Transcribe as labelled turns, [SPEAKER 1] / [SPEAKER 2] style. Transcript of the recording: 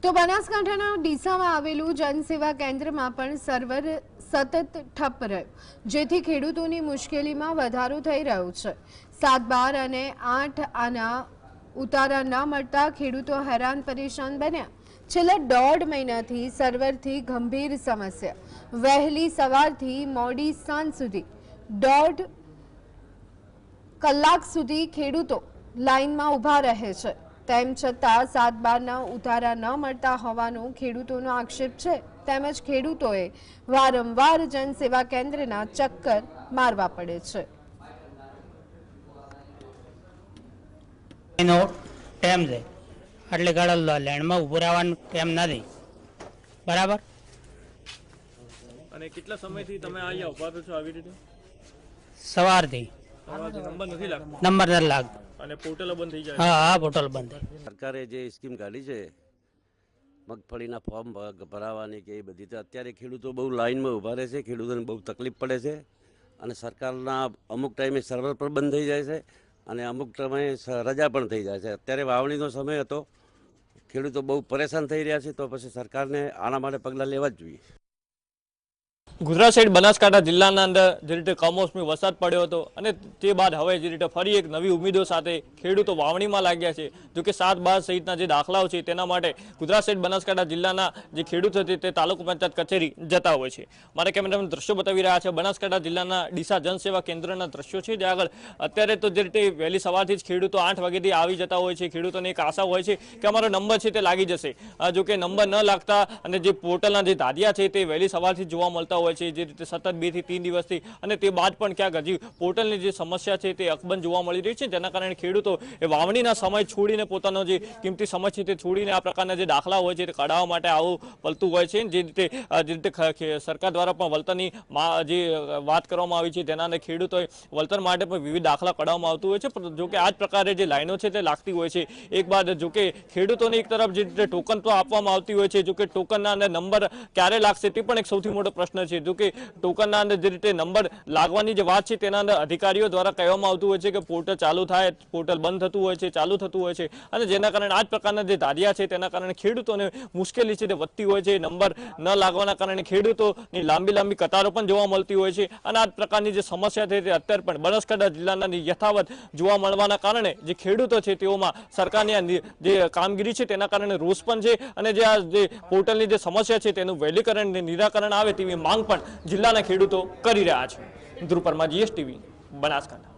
[SPEAKER 1] તો બનાસકાંઠાના ડીસામાં આવેલું જનસેવા કેન્દ્રમાં પણ સર્વર સતત ઠપ રહ્યું, જેથી ખેડૂતોની મુશ્કેલીમાં વધારો થઈ રહ્યો છે। 7, 12 અને 8 આના ઉતારા ન મળતા ખેડૂતો હેરાન પરેશાન બન્યા। છેલ્લા 1.5 મહિનાથી સર્વરથી ગંભીર સમસ્યા। વહેલી સવારથી મોડી સાંજ સુધી 1.5 કલાક સુધી ખેડૂતો લાઇનમાં ઊભા રહે છે। તેમ છતાં 7, 12ના ઉતારા ન મળતા હોવાનો ખેડૂતોનો આક્ષેપ છે। તેમજ ખેડૂતોએ વારંવાર જનસેવા કેન્દ્રના ચક્કર મારવા પડે છે।
[SPEAKER 2] એનો ટાઈમ છે એટલે ગાડા લાઈનમાં ઊભું રહેવાનો ટાઈમ નથી બરાબર।
[SPEAKER 3] અને કેટલા સમયથી તમે અહીંયા ઊભા છો આવી રીતે?
[SPEAKER 2] સવારથી
[SPEAKER 3] નંબર નથી લાગતો।
[SPEAKER 2] નંબર નથી લાગતો
[SPEAKER 3] અને પોર્ટલ બંધ થઈ જાય।
[SPEAKER 2] હા પોર્ટલ બંધ।
[SPEAKER 4] સરકારે જે સ્કીમ કાઢી છે મગફળીના ફોર્મ ભરાવાની કે એ બધી, તો અત્યારે ખેડૂતો બહુ લાઇનમાં ઊભા રહે છે, ખેડૂતોને બહુ તકલીફ પડે છે। અને સરકારના અમુક ટાઈમે સર્વર પણ બંધ થઈ જાય છે અને અમુક સમયે રજા પણ થઈ જાય છે। અત્યારે વાવણીનો સમય હતો, ખેડૂતો બહુ પરેશાન થઈ રહ્યા છે, તો પછી સરકારને આના માટે પગલાં લેવા જ જોઈએ।
[SPEAKER 3] ગુજરાત સાઈડ બનાસકાંઠા જિલ્લાના અંદર જે રીતે કમોસમી વરસાદ પડ્યો હતો અને તે બાદ હવે જે રીતે ફરી એક નવી ઉમેદો સાથે ખેડૂતો વાવણીમાં લાગ્યા છે। જો કે 7, 12 સહિતના જે દાખલાઓ છે તેના માટે ગુજરાત સાઈડ બનાસકાંઠા જિલ્લાના જે ખેડૂતો છે તે તાલુકા પંચાયત કચેરી જતા હોય છે। મારા કેમેરામેન દ્રશ્યો બતાવી રહ્યા છે બનાસકાંઠા જિલ્લાના ડીસા જનસેવા કેન્દ્રના દ્રશ્યો છે, જ્યાં આગળ અત્યારે તો જે રીતે વહેલી સવારથી જ ખેડૂતો 8 વાગ્યાથી આવી જતા હોય છે। ખેડૂતોને એક આશા હોય છે કે અમારો નંબર છે તે લાગી જશે। જો કે નંબર ન લાગતા અને જે પોર્ટલના જે ધારિયા છે તે વહેલી સવારથી જોવા મળતા હોય છે, જે રીતે સતત 2 થી 3 દિવસથી, અને તે બાદ પણ ક્યાંક હજી પોર્ટલની જે સમસ્યા છે તે અકબંધ જોવા મળી રહી છે, જેના કારણે ખેડૂતો એ વાવણીના સમય છોડીને પોતાનો જે કિંમતી સમય છે તે છોડીને આ પ્રકારના જે દાખલા હોય છે તે કઢાવવા માટે આવું પડતું હોય છે। જે રીતે સરકાર દ્વારા પણ વળતરની જે વાત કરવામાં આવી છે તેના અંદર ખેડૂતોએ વળતર માટે પણ વિવિધ દાખલા કઢાવવામાં આવતું હોય છે, પણ જો કે આ જ પ્રકારે જે લાઈનો છે તે લાગતી હોય છે। એક બાદ જો કે ખેડૂતોને એક તરફ જે રીતે ટોકન તો આપવામાં આવતી હોય છે, જો કે ટોકનના અંદર નંબર ક્યારે લાગશે તે પણ એક સૌથી મોટો પ્રશ્ન છે। જો કે ટોકનના અંદર જે રીતે નંબર લાગવાની જે વાત છે તેના અંદર અધિકારીઓ દ્વારા કહેવામાં આવતું હોય છે કે પોર્ટલ ચાલુ થાય, પોર્ટલ બંધ થતું હોય છે, ચાલુ થતું હોય છે, અને જેના કારણે આ જ પ્રકારના જે ધારિયા છે તેના કારણે ખેડૂતોને મુશ્કેલી છે તે વધતી હોય છે। નંબર ન લાગવાના કારણે ખેડૂતોની લાંબી કતારો પણ જોવા મળતી હોય છે, અને આ જ પ્રકારની જે સમસ્યા છે તે અત્યારે પણ બનાસકાંઠા જિલ્લાના યથાવત જોવા મળવાના કારણે જે ખેડૂતો છે તેઓમાં સરકારની જે કામગીરી છે તેના કારણે રોષ પણ છે, અને જે આ જે પોર્ટલની જે સમસ્યા છે તેનું વહેલીકરણ નિરાકરણ આવે તેવી માંગ પણ જિલ્લાના ખેડૂતો કરી રહ્યા છે। ધ્રુવ પરમાર, GSTV, બનાસકાંઠા।